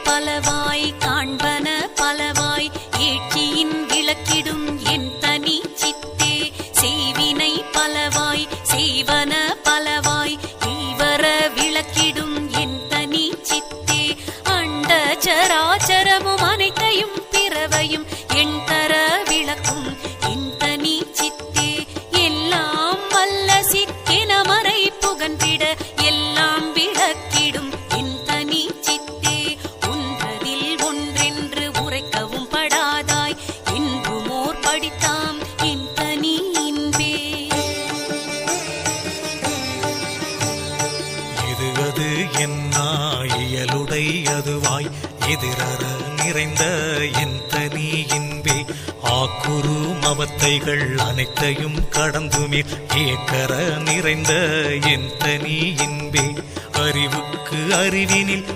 பலவாய் காண்பன பலவாய் ஏற்றியின் விளக்கிடும் என் தனி சித்தே செய்வினை பலவாய் செய்வன பலவாய் ஈவர விளக்கிடும் என் தனி சித்தே அண்ட சராச்சரமும் அனைத்தையும் பிறவையும் என் தர விளக்கும் என் தனி சித்தே எல்லாம் வல்ல சித்தென மறை புகன்றிட எல்லாம் விளக்கிடும் என் தனி சித்தே ஒன்றதில் ஒன்றென்று உரைக்கவும் படாதாய் என்புமோர் படித்தாம் என் தனி இன்பே. இது அது என்னா இயலுடை அதுவாய் எதிரற நிறைந்த என் தனி இன்பே ஆக்குரு மவத்தைகள் அனைத்தையும் கடந்துமீர் ஏக்கர நிறைந்த என் தனி இன்பே அறிவுக்கு அறிவினில்